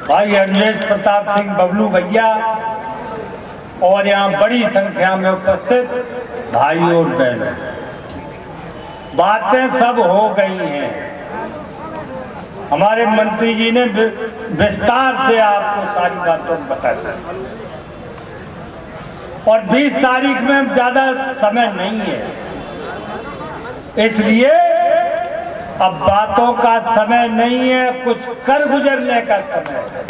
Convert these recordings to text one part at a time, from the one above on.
भाई अनिलेश प्रताप सिंह बबलू भैया और यहाँ बड़ी संख्या में उपस्थित भाई और बहनों, बातें सब हो गई हैं। हमारे मंत्री जी ने विस्तार से आपको सारी बातों बता दी और 20 तारीख में ज्यादा समय नहीं है, इसलिए अब बातों का समय नहीं है, कुछ कर गुजरने का समय है।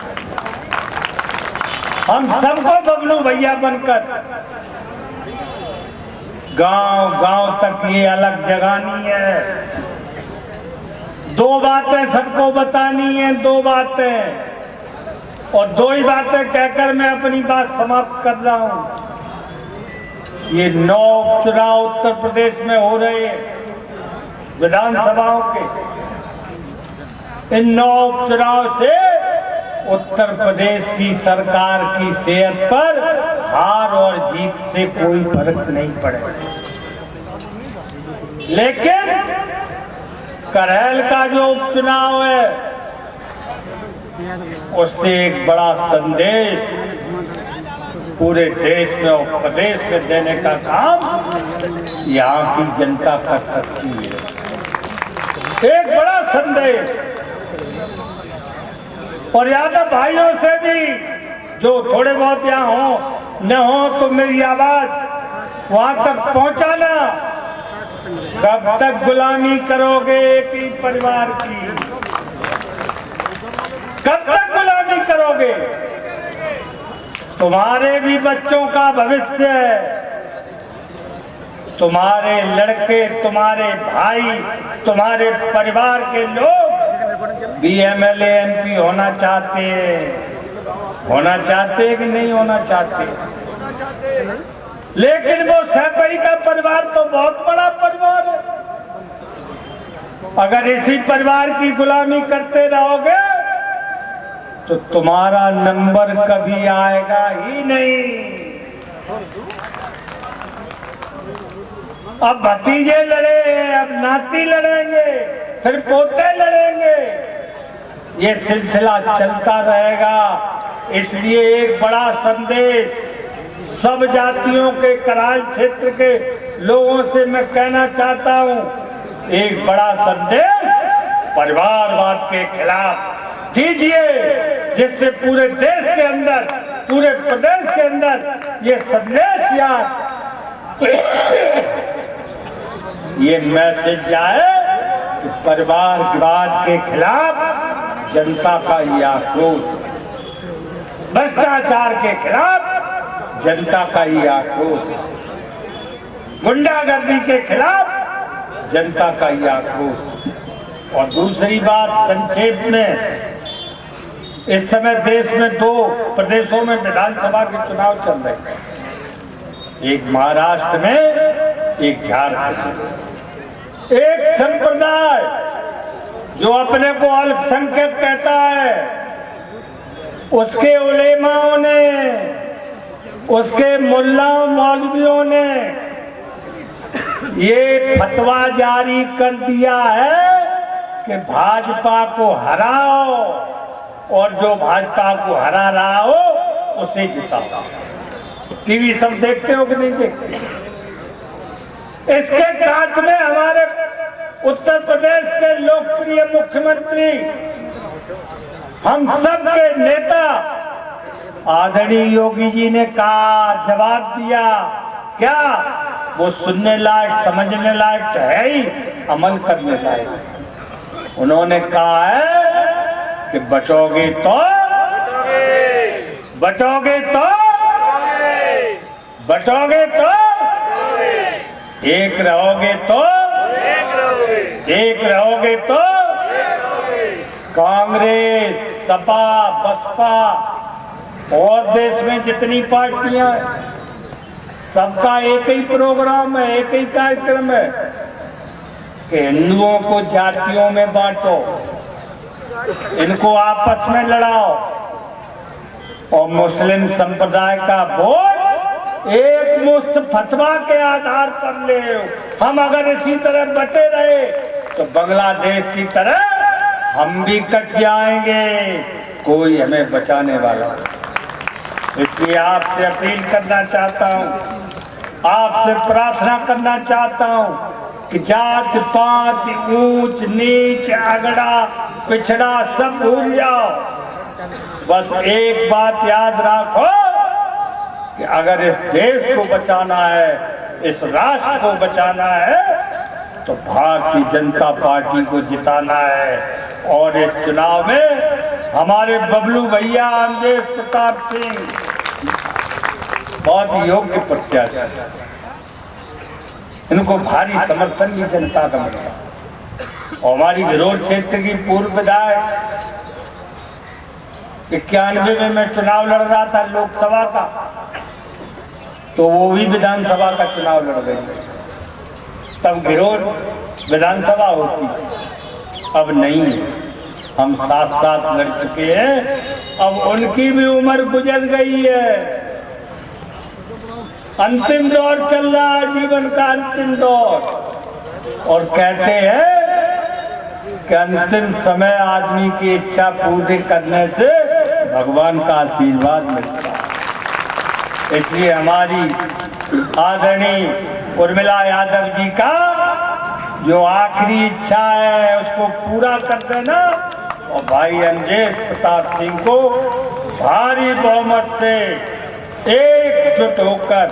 हम सबको बबलू भैया बनकर गांव गांव तक ये अलग जगानी है। दो बातें सबको बतानी है, दो बातें, और दो ही बातें कहकर मैं अपनी बात समाप्त कर रहा हूं। ये 9 चुनाव उत्तर प्रदेश में हो रहे हैं विधानसभाओं के। इन 9 चुनाव से उत्तर प्रदेश की सरकार की सेहत पर हार और जीत से कोई फर्क नहीं पड़ेगा, लेकिन करहल का जो उपचुनाव है उससे एक बड़ा संदेश पूरे देश में और प्रदेश में देने का काम यहाँ की जनता कर सकती है। एक बड़ा संदेश, और यादव भाइयों से भी जो थोड़े बहुत यहाँ हो न हो तो मेरी आवाज वहां तक पहुंचाना। कब तक गुलामी करोगे एक ही परिवार की? कब तक गुलामी करोगे? तुम्हारे भी बच्चों का भविष्य है, तुम्हारे लड़के, तुम्हारे भाई, तुम्हारे परिवार के लोग भी MLA MP होना चाहते हैं। होना चाहते हैं कि नहीं होना चाहते? लेकिन वो सहपरी का परिवार तो बहुत बड़ा परिवार है। अगर इसी परिवार की गुलामी करते रहोगे तो तुम्हारा नंबर कभी आएगा ही नहीं। अब भतीजे लड़े, अब नाती लड़ेंगे, फिर पोते लड़ेंगे, ये सिलसिला चलता रहेगा। इसलिए एक बड़ा संदेश सब जातियों के कराल क्षेत्र के लोगों से मैं कहना चाहता हूं, एक बड़ा संदेश परिवारवाद के खिलाफ दीजिए, जिससे पूरे देश के अंदर, पूरे प्रदेश के अंदर ये संदेश ये मैसेज जाए कि परिवारवाद के खिलाफ जनता का ये आक्रोश, भ्रष्टाचार के खिलाफ जनता का ये आक्रोश, गुंडागर्दी के खिलाफ जनता का ये आक्रोश। और दूसरी बात संक्षेप में, इस समय देश में 2 प्रदेशों में विधानसभा के चुनाव चल रहे हैं, एक महाराष्ट्र में, एक झारखंड। एक संप्रदाय जो अपने को अल्पसंख्यक कहता है, उसके उलेमाओं ने, उसके मुल्लाओं मौलवियों ने ये फतवा जारी कर दिया है कि भाजपा को हराओ, और जो भाजपा को हरा रहा हो उसे जिताओ। टीवी सब देखते हो कि नहीं देखते? इसके काट में हमारे उत्तर प्रदेश के लोकप्रिय मुख्यमंत्री, हम सब के नेता आदरणीय योगी जी ने कहा, जवाब दिया, क्या वो सुनने लायक, समझने लायक तो है ही, अमल करने लायक। उन्होंने कहा है कि बटोगे तो, बटोगे तो, बटोगे तो, एक रहोगे तो, एक रहोगे तो। कांग्रेस, सपा, बसपा और देश में जितनी पार्टियां, सबका एक ही प्रोग्राम है, एक ही कार्यक्रम है कि हिंदुओं को जातियों में बांटो, इनको आपस में लड़ाओ, और मुस्लिम संप्रदाय का वोट एक मुश्त फतवा के आधार पर ले। हम अगर इसी तरह बटे रहे तो बांग्लादेश की तरह हम भी कट जाएंगे, कोई हमें बचाने वाला नहीं। इसलिए आपसे अपील करना चाहता हूँ, आपसे प्रार्थना करना चाहता हूँ कि जात पात ऊंच नीच अगड़ा पिछड़ा सब भूल जाओ। बस एक बात याद रखो कि अगर इस देश को बचाना है, इस राष्ट्र को बचाना है, तो भारतीय जनता पार्टी को जिताना है। और इस चुनाव में हमारे बबलू भैया अंजेश प्रताप सिंह बहुत योग्य प्रत्याशी, इनको भारी समर्थन भी जनता का मिला। और हमारी विरोध क्षेत्र की पूर्व विधायक 91 में मैं चुनाव लड़ रहा था लोकसभा का, तो वो भी विधानसभा का चुनाव लड़ गए। तब गिरोर विधानसभा होती, अब नहीं, हम साथ साथ लड़ चुके हैं। अब उनकी भी उम्र गुजर गई है, अंतिम दौर चल रहा है, जीवन का अंतिम दौर। और कहते हैं कि अंतिम समय आदमी की इच्छा पूरी करने से भगवान का आशीर्वाद मिलता है। इसलिए हमारी आदरणीय उर्मिला यादव जी का जो आखिरी इच्छा है उसको पूरा कर देना, और भाई अंजेश प्रताप सिंह को भारी बहुमत से एकजुट होकर,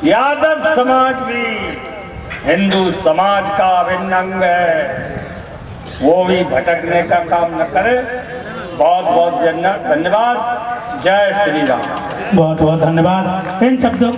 यादव समाज भी हिंदू समाज का अभिन्न अंग है, वो भी भटकने का काम न करे। बहुत बहुत धन्यवाद। जय श्री राम। बहुत बहुत धन्यवाद। इन शब्दों